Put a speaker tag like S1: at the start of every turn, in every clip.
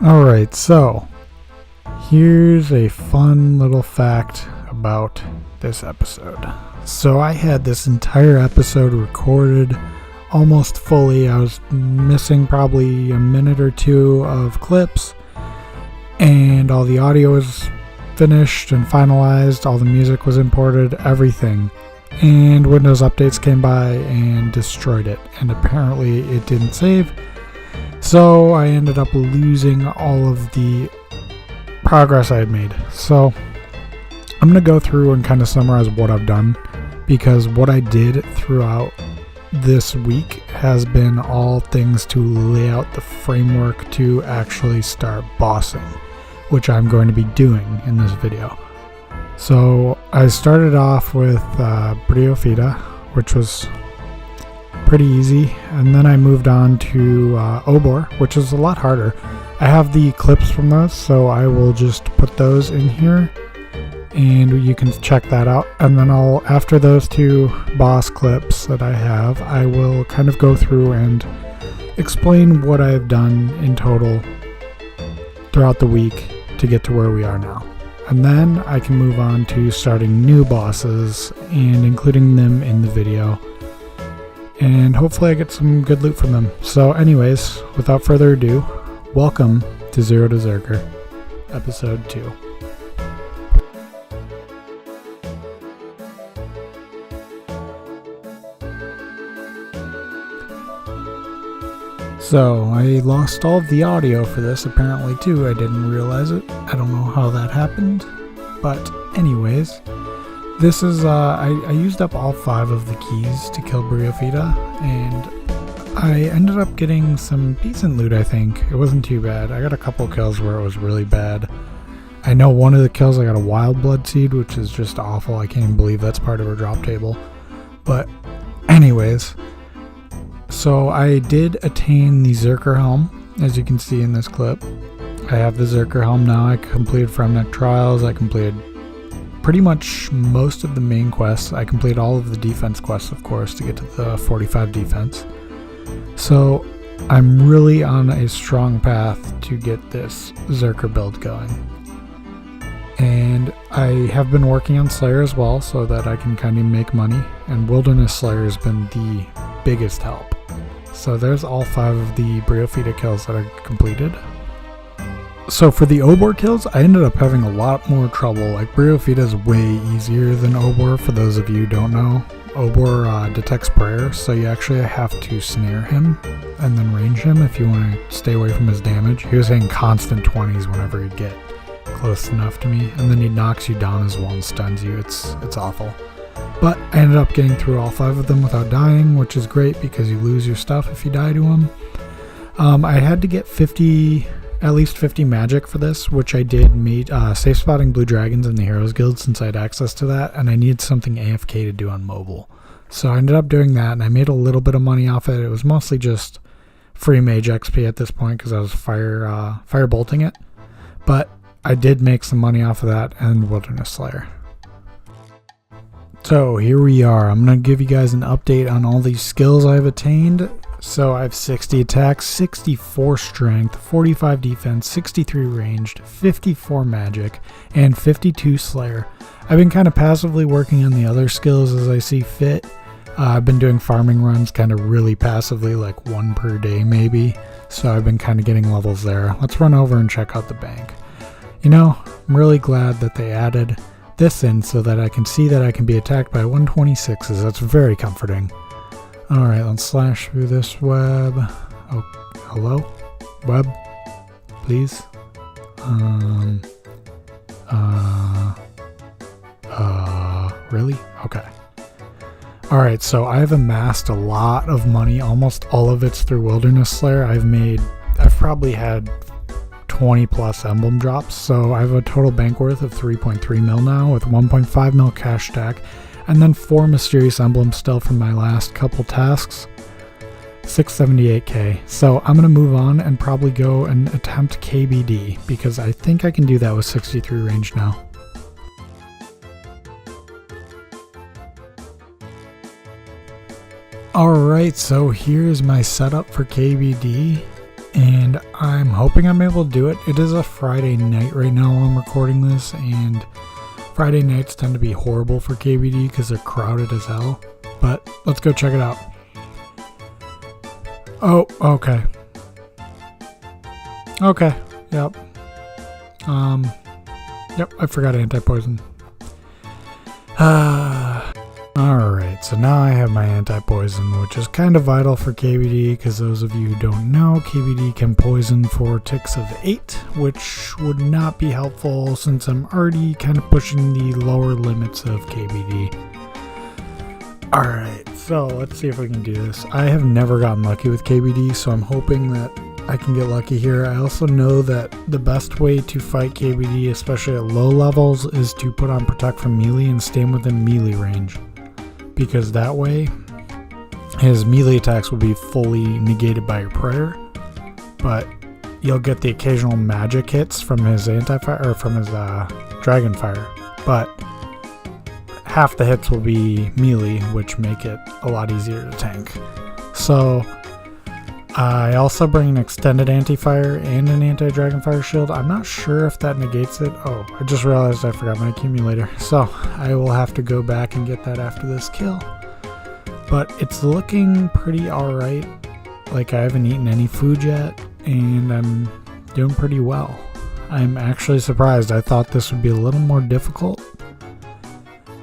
S1: Alright, so here's a fun little fact about this episode. So I had this entire episode recorded almost fully. I was missing probably a minute or two of clips, and all the audio was finished and finalized, all the music was imported, everything. And Windows updates came by and destroyed it, and apparently it didn't save. So I ended up losing all of the progress I had made. So I'm going to go through and kind of summarize what I've done, because what I did throughout this week has been all things to lay out the framework to actually start bossing, which I'm going to be doing in this video. So I started off with Bryophyta, which was pretty easy, and then I moved on to Obor, which is a lot harder. I have the clips from those, so I will just put those in here and you can check that out. And then after those two boss clips that I have, I will kind of go through and explain what I've done in total throughout the week to get to where we are now. And then I can move on to starting new bosses and including them in the video. And hopefully I get some good loot from them. So anyways, without further ado, welcome to Zero to Zerker, episode 2. So I lost all of the audio for this apparently too. I didn't realize it. I don't know how that happened. But anyways, this is, I used up all 5 of the keys to kill Bryophyta, and I ended up getting some decent loot, I think. It wasn't too bad. I got a couple kills where it was really bad. I know one of the kills I got a wild blood seed, which is just awful. I can't even believe that's part of a drop table. But anyways, so I did attain the Zerker helm, as you can see in this clip. I have the Zerker helm now. I completed Fremneck Trials. I completed pretty much most of the main quests. I completed all of the defense quests, of course, to get to the 45 defense. So I'm really on a strong path to get this Zerker build going. And I have been working on Slayer as well, so that I can kind of make money. And Wilderness Slayer has been the biggest help. So there's all 5 of the Bryophyta kills that I completed. So for the Obor kills, I ended up having a lot more trouble. Like, Bryophyta is way easier than Obor, for those of you who don't know. Obor detects prayer, so you actually have to snare him and then range him if you want to stay away from his damage. He was hitting constant 20s whenever he'd get close enough to me, and then he knocks you down as well and stuns you. It's awful. But I ended up getting through all 5 of them without dying, which is great because you lose your stuff if you die to them. I had to get at least 50 magic for this, which I did meet safe spotting blue dragons in the Heroes Guild since I had access to that, and I needed something AFK to do on mobile. So I ended up doing that, and I made a little bit of money off it. It was mostly just free mage XP at this point because I was fire bolting it. But I did make some money off of that and Wilderness Slayer. So here we are. I'm going to give you guys an update on all these skills I've attained. So I have 60 attacks, 64 strength, 45 defense, 63 ranged, 54 magic, and 52 slayer. I've been kind of passively working on the other skills as I see fit. I've been doing farming runs kind of really passively, like 1 per day maybe. So I've been kind of getting levels there. Let's run over and check out the bank. You know, I'm really glad that they added this in so that I can see that I can be attacked by 126s. That's very comforting. Alright, let's slash through this web. Oh, hello? Web? Please? Really? Okay. Alright, so I've amassed a lot of money. Almost all of it's through Wilderness Slayer. I've probably had 20 plus emblem drops, so I have a total bank worth of 3.3 mil now with 1.5 mil cash stack, and then 4 mysterious emblems still from my last couple tasks. 678k. So I'm going to move on and probably go and attempt KBD because I think I can do that with 63 range now. Alright, so here's my setup for KBD. and I'm hoping I'm able to do it. It is a Friday night right now while I'm recording this, and Friday nights tend to be horrible for KBD because they're crowded as hell. But let's go check it out. Oh, okay. Okay, yep. Yep, I forgot anti-poison. Alright, so now I have my anti-poison, which is kind of vital for KBD, because those of you who don't know, KBD can poison for ticks of 8, which would not be helpful since I'm already kind of pushing the lower limits of KBD. Alright, so let's see if we can do this. I have never gotten lucky with KBD, so I'm hoping that I can get lucky here. I also know that the best way to fight KBD, especially at low levels, is to put on Protect from melee and stay within melee range. Because that way, his melee attacks will be fully negated by your prayer, but you'll get the occasional magic hits from his anti-fire, or from his dragon fire. But half the hits will be melee, which make it a lot easier to tank. So I also bring an extended anti-fire and an anti-dragonfire shield. I'm not sure if that negates it. Oh, I just realized I forgot my accumulator. So I will have to go back and get that after this kill. But it's looking pretty alright. Like, I haven't eaten any food yet, and I'm doing pretty well. I'm actually surprised. I thought this would be a little more difficult.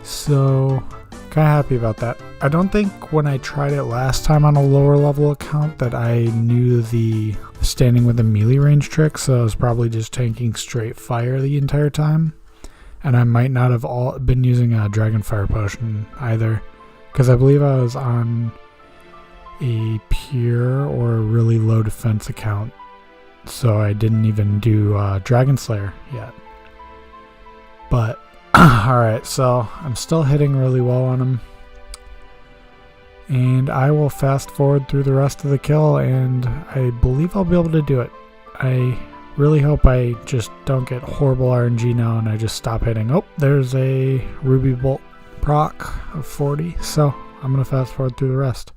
S1: So kind of happy about that. I don't think when I tried it last time on a lower level account that I knew the standing with a melee range trick, so I was probably just tanking straight fire the entire time. And I might not have been using a dragonfire potion either, because I believe I was on a pure or a really low defense account, so I didn't even do Dragon Slayer yet. But alright, so I'm still hitting really well on him. And I will fast forward through the rest of the kill, and I believe I'll be able to do it. I really hope I just don't get horrible RNG now and I just stop hitting. Oh, there's a Ruby Bolt proc of 40, so I'm going to fast forward through the rest.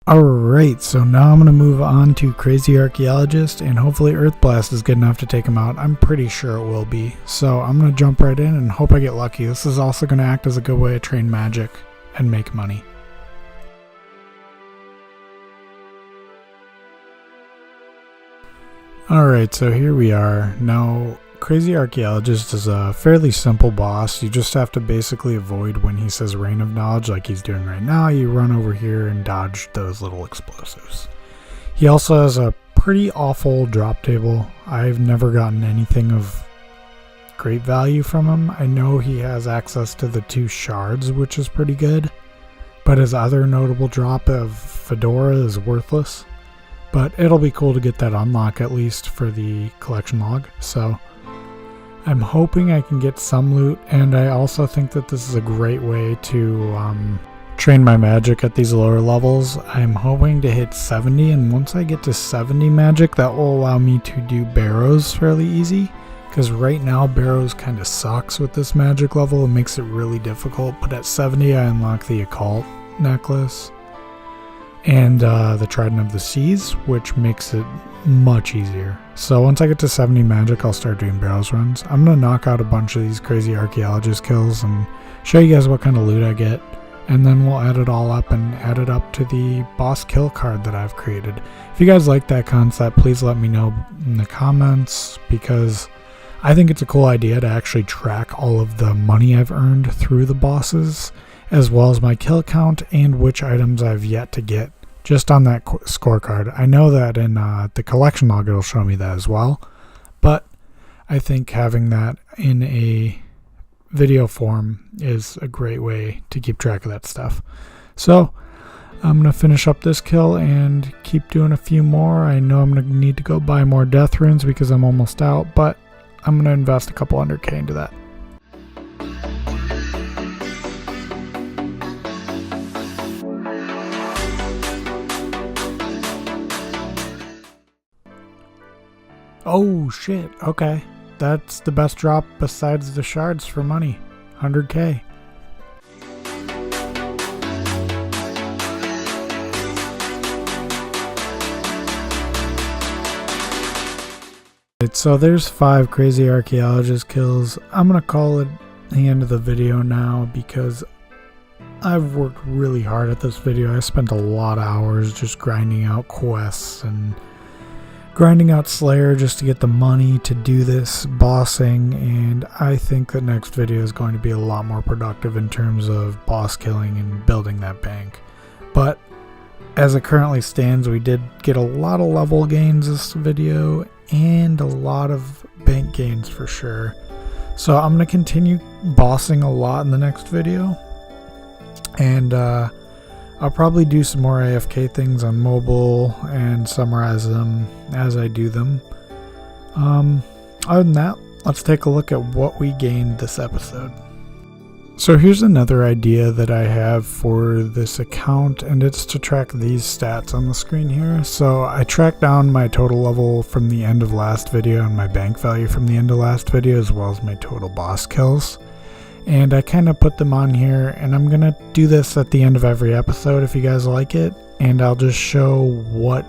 S1: Alright, so now I'm going to move on to Crazy Archaeologist, and hopefully Earth Blast is good enough to take him out. I'm pretty sure it will be. So I'm going to jump right in and hope I get lucky. This is also going to act as a good way to train magic and make money. Alright, so here we are. Now, Crazy Archaeologist is a fairly simple boss. You just have to basically avoid when he says Rain of Knowledge like he's doing right now. You run over here and dodge those little explosives. He also has a pretty awful drop table. I've never gotten anything of great value from him. I know he has access to the 2 shards, which is pretty good, but his other notable drop of Fedora is worthless. But it'll be cool to get that unlock at least for the collection log. So I'm hoping I can get some loot, and I also think that this is a great way to train my magic at these lower levels. I'm hoping to hit 70, and once I get to 70 magic, that will allow me to do Barrows fairly easy, because right now Barrows kind of sucks with this magic level. It makes it really difficult, but at 70 I unlock the Occult necklace, and the Trident of the Seas, which makes it much easier. So once I get to 70 magic, I'll start doing barrels runs. I'm going to knock out a bunch of these crazy Archaeologist kills and show you guys what kind of loot I get, and then we'll add it all up and add it up to the boss kill card that I've created. If you guys like that concept, please let me know in the comments, because I think it's a cool idea to actually track all of the money I've earned through the bosses, as well as my kill count and which items I've yet to get just on that scorecard. I know that in the collection log it'll show me that as well, but I think having that in a video form is a great way to keep track of that stuff. So I'm going to finish up this kill and keep doing a few more. I know I'm going to need to go buy more death runes because I'm almost out, but I'm going to invest a couple 100k into that. Oh shit, okay. That's the best drop besides the shards for money. 100k. So there's 5 crazy Archaeologist kills. I'm gonna call it the end of the video now because I've worked really hard at this video. I spent a lot of hours just grinding out quests and grinding out Slayer just to get the money to do this bossing, and I think the next video is going to be a lot more productive in terms of boss killing and building that bank. But as it currently stands, we did get a lot of level gains this video and a lot of bank gains for sure. So I'm going to continue bossing a lot in the next video, and I'll probably do some more AFK things on mobile and summarize them as I do them. Other than that, let's take a look at what we gained this episode. So here's another idea that I have for this account, and it's to track these stats on the screen here. So I tracked down my total level from the end of last video and my bank value from the end of last video, as well as my total boss kills. And I kind of put them on here, and I'm going to do this at the end of every episode if you guys like it, and I'll just show what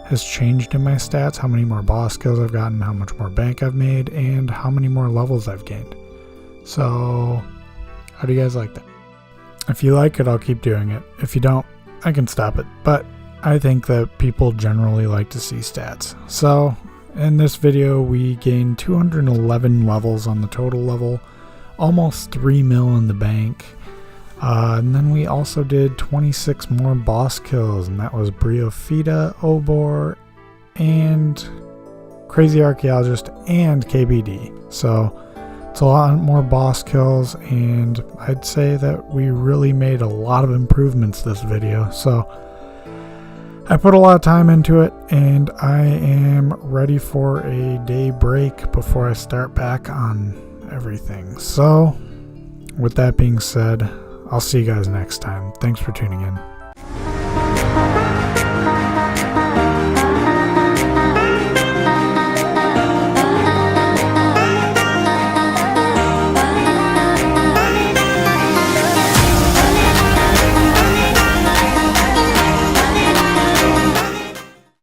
S1: has changed in my stats, how many more boss kills I've gotten, how much more bank I've made, and how many more levels I've gained. So how do you guys like that? If you like it, I'll keep doing it. If you don't, I can stop it. But I think that people generally like to see stats. So in this video, we gained 211 levels on the total level, almost 3 mil in the bank, and then we also did 26 more boss kills, and that was Briofita, Obor, and Crazy Archaeologist, and KBD. So it's a lot more boss kills, and I'd say that we really made a lot of improvements this video. So I put a lot of time into it, and I am ready for a day break before I start back on everything. So with that being said, I'll see you guys next time. Thanks for tuning in.